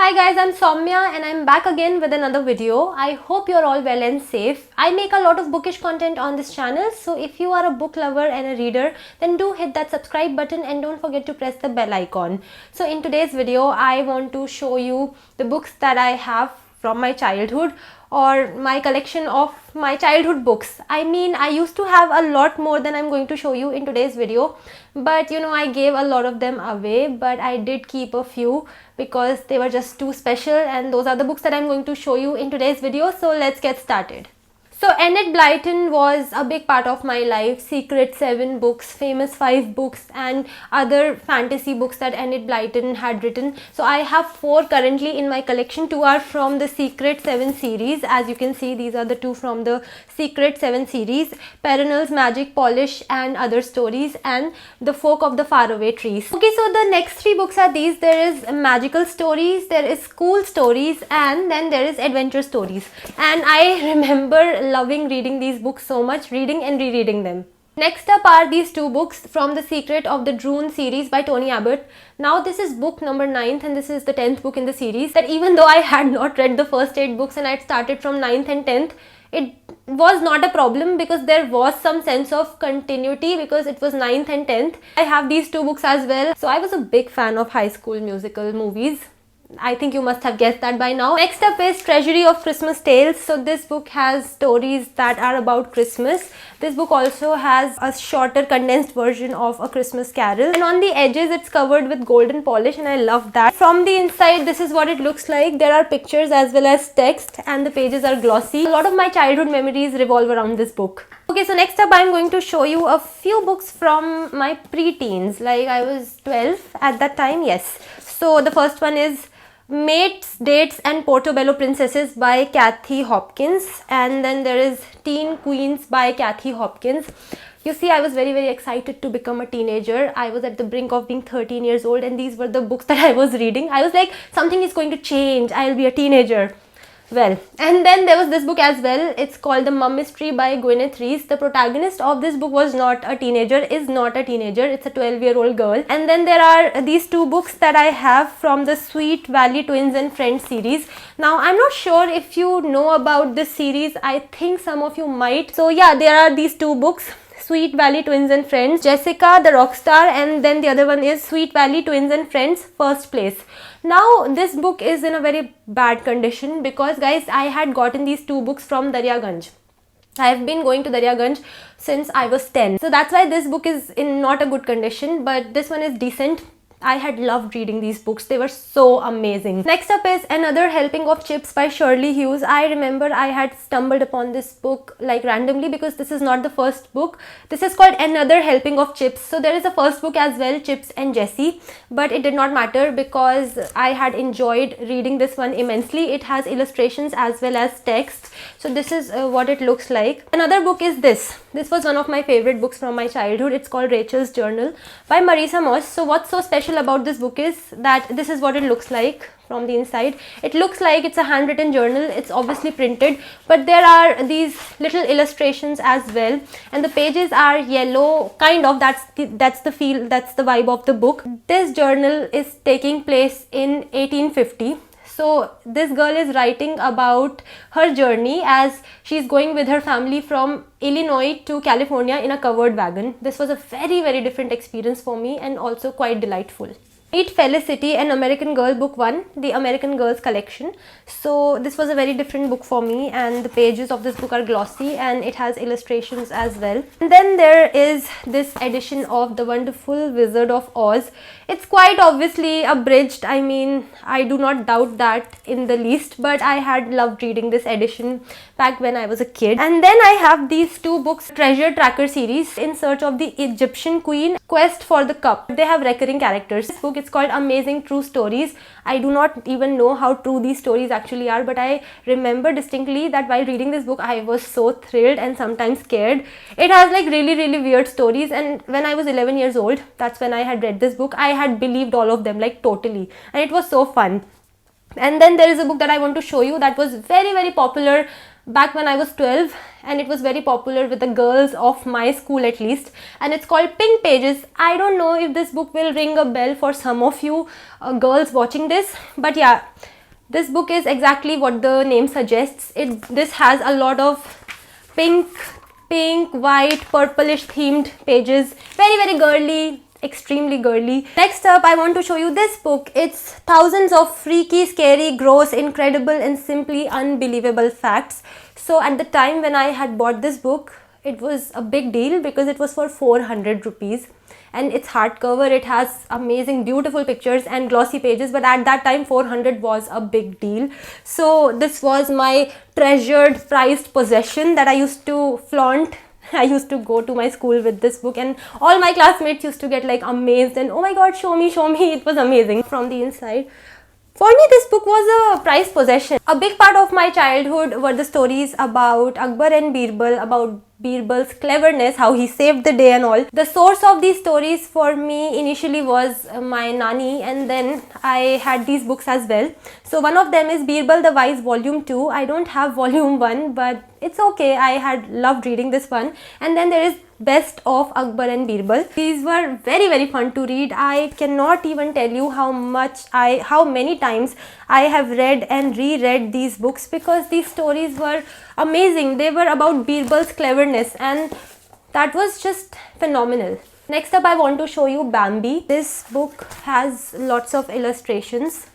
Hi guys, I'm Saumya and I'm back again with another video. I hope you're all well and safe. I make a lot of bookish content on this channel, so if you are a book lover and a reader, then do hit that subscribe button and don't forget to press the bell icon. So in today's video, I want to show you the books that I have from my childhood, or my collection of my childhood books. I mean, I used to have a lot more than I'm going to show you in today's video, but I gave a lot of them away, but I did keep a few because they were just too special, and those are the books that I'm going to show you in today's video. So let's get started. So Enid Blyton was a big part of my life. Secret 7 books, Famous 5 books, and other fantasy books that Enid Blyton had written. So I have 4 currently in my collection. 2 are from the Secret 7 series. As you can see, these are the 2 from the Secret 7 series. Perennials, Magic, Polish and Other Stories, and The Folk of the Faraway Trees. Okay, so the next 3 books are these. There is magical stories, there is school stories, and then there is adventure stories. And I remember loving reading these books so much, reading and rereading them. Next up are these 2 books from the Secret of the Droon series by Tony Abbott. Now this is book number 9th and this is the 10th book in the series. That even though I had not read the first 8 books and I had started from 9th and 10th, it was not a problem because there was some sense of continuity because it was 9th and 10th. I have these 2 books as well. So I was a big fan of High School Musical movies. I think you must have guessed that by now. Next up is Treasury of Christmas Tales. So this book has stories that are about Christmas. This book also has a shorter condensed version of A Christmas Carol. And on the edges it's covered with golden polish and I love that. From the inside this is what it looks like. There are pictures as well as text and the pages are glossy. A lot of my childhood memories revolve around this book. Okay, so next up I'm going to show you a few books from my pre-teens. Like I was 12 at that time, yes. So the first one is Mates, Dates and Portobello Princesses by Kathy Hopkins, and then there is Teen Queens by Kathy Hopkins. You see, I was very excited to become a teenager. I was at the brink of being 13 years old and these were the books that I was reading. I was like, something is going to change, I'll be a teenager. Well, and then there was this book as well. It's called The Mum Mystery by Gwyneth Rees. The protagonist of this book was not a teenager, is not a teenager. It's a 12-year-old girl. And then there are these 2 books that I have from the Sweet Valley Twins and Friends series. Now, I'm not sure if you know about this series. I think some of you might. So yeah, there are these 2 books. Sweet Valley Twins and Friends, Jessica the Rockstar, and then the other one is Sweet Valley Twins and Friends, First Place. Now this book is in a very bad condition because guys, I had gotten these 2 books from Daryaganj. I have been going to Daryaganj since I was 10. So that's why this book is in not a good condition, but this one is decent. I had loved reading these books. They were so amazing. Next up is Another Helping of Chips by Shirley Hughes. I remember I had stumbled upon this book like randomly because this is not the first book. This is called Another Helping of Chips. So there is a first book as well, Chips and Jessie, but it did not matter because I had enjoyed reading this one immensely. It has illustrations as well as text. So this is what it looks like. Another book is this. This was one of my favorite books from my childhood. It's called Rachel's Journal by Marisa. So what's so special about this book is that this is what it looks like from the inside. It looks like it's a handwritten journal. It's obviously printed, but there are these little illustrations as well, and the pages are yellow, kind of. That's the feel, that's the vibe of the book. This journal is taking place in 1850. So this girl is writing about her journey as she's going with her family from Illinois to California in a covered wagon. This was a very different experience for me and also quite delightful. Meet Felicity, an American Girl, book 1, the American Girls collection. So this was a very different book for me and the pages of this book are glossy and it has illustrations as well. And then there is this edition of The Wonderful Wizard of Oz. It's quite obviously abridged. I mean, I do not doubt that in the least, but I had loved reading this edition back when I was a kid. And then I have these 2 books, Treasure Tracker series, In Search of the Egyptian Queen, Quest for the Cup. They have recurring characters. This book, it's called Amazing True Stories. I do not even know how true these stories actually are, but I remember distinctly that while reading this book, I was so thrilled and sometimes scared. It has like really weird stories, and when I was 11 years old, that's when I had read this book, I had believed all of them, like totally, and it was so fun. And then there is a book that I want to show you that was very popular back when I was 12, and it was very popular with the girls of my school at least, and it's called Pink Pages. I don't know if this book will ring a bell for some of you girls watching this, but yeah, this book is exactly what the name suggests. This has a lot of pink, white, purplish themed pages. Very girly, extremely girly. Next up, I want to show you this book. It's thousands of freaky, scary, gross, incredible and simply unbelievable facts. So at the time when I had bought this book, it was a big deal because it was for 400 rupees. And it's hardcover. It has amazing, beautiful pictures and glossy pages, but at that time 400 was a big deal. So this was my treasured, prized possession that I used to flaunt. I used to go to my school with this book, and all my classmates used to get like amazed and, oh my god, show me. It was amazing from the inside. For me, this book was a prized possession. A big part of my childhood were the stories about Akbar and Birbal, about Birbal's cleverness, how he saved the day and all. The source of these stories for me initially was my nani, and then I had these books as well. So one of them is Birbal the Wise Volume 2. I don't have Volume 1, but it's okay. I had loved reading this one. And then there is Best of Akbar and Birbal. These were very fun to read. I cannot even tell you how many times I have read and reread these books because these stories were amazing. They were about Birbal's cleverness, and that was just phenomenal. Next up, I want to show you Bambi. This book has lots of illustrations.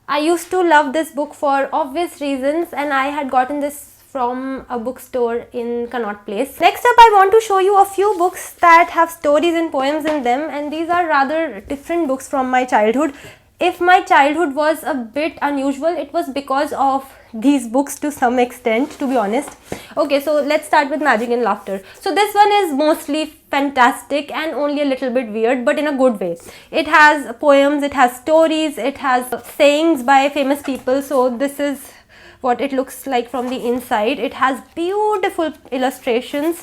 I used to love this book for obvious reasons, and I had gotten this from a bookstore in Connaught Place. Next up, I want to show you a few books that have stories and poems in them, and these are rather different books from my childhood. If my childhood was a bit unusual, it was because of these books to some extent, to be honest. Okay, so let's start with Magic and Laughter. So this one is mostly fantastic and only a little bit weird, but in a good way. It has poems, it has stories, it has sayings by famous people. So this is what it looks like from the inside. It has beautiful illustrations.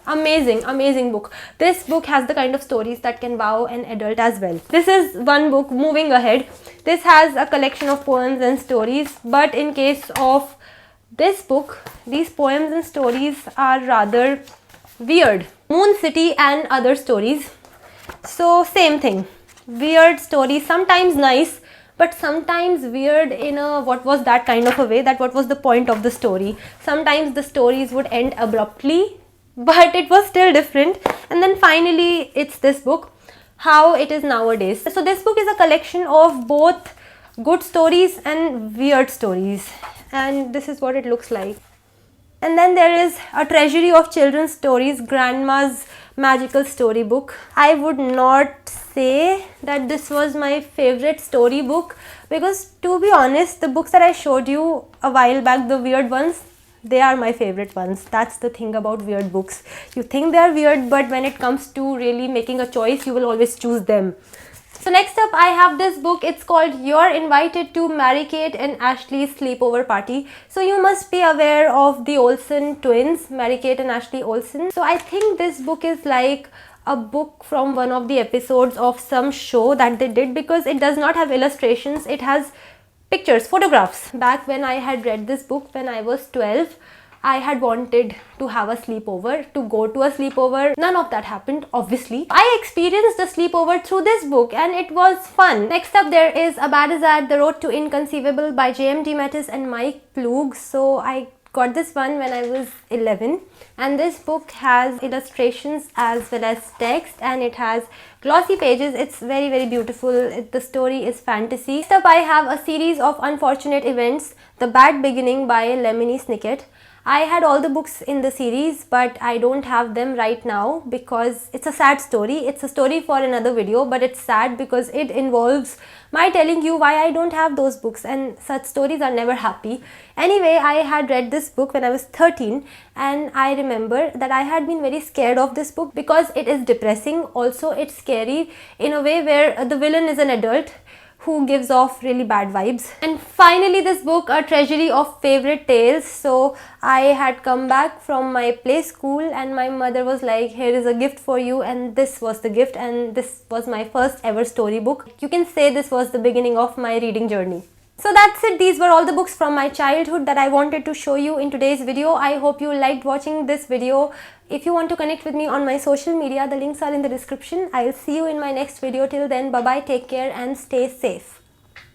Amazing book. This book has the kind of stories that can wow an adult as well. This is one book. Moving ahead, this has a collection of poems and stories, but in case of this book, these poems and stories are rather weird. Moon City and Other Stories. So same thing, weird stories, sometimes nice, but sometimes weird in a what was that kind of a way, that what was the point of the story. Sometimes the stories would end abruptly, but it was still different. And then finally, it's this book, How It Is Nowadays. So this book is a collection of both good stories and weird stories, and this is what it looks like. And then there is a treasury of children's stories, Grandma's Magical Storybook. I would not say that this was my favorite storybook because, to be honest, the books that I showed you a while back, the weird ones, they are my favorite ones. That's the thing about weird books. You think they are weird, but when it comes to really making a choice, you will always choose them. So next up, I have this book. It's called You're Invited to Mary-Kate and Ashley's Sleepover Party. So you must be aware of the Olsen twins, Mary-Kate and Ashley Olsen. So I think this book is like a book from one of the episodes of some show that they did, because it does not have illustrations. It has pictures, photographs. Back when I had read this book when I was 12, I had wanted to have a sleepover, to go to a sleepover. None of that happened, obviously. I experienced the sleepover through this book and it was fun. Next up, there is A Bad Azad, The Road to Inconceivable by J.M. DeMatteis and Mike Ploog. So I got this one when I was 11, and this book has illustrations as well as text, and it has glossy pages. It's very beautiful. The story is fantasy. Next up, I have a series of unfortunate events, The Bad Beginning by Lemony Snicket. I had all the books in the series, but I don't have them right now because it's a sad story. It's a story for another video, but it's sad because it involves my telling you why I don't have those books, and such stories are never happy. Anyway, I had read this book when I was 13, and I remember that I had been very scared of this book because it is depressing. Also, it's scary in a way where the villain is an adult who gives off really bad vibes. And finally, this book, A Treasury of Favorite Tales. So I had come back from my play school and my mother was like, here is a gift for you, and this was the gift, and this was my first ever storybook. You can say this was the beginning of my reading journey. So that's it. These were all the books from my childhood that I wanted to show you in today's video. I hope you liked watching this video. If you want to connect with me on my social media, the links are in the description. I'll see you in my next video. Till then, bye bye, take care and stay safe.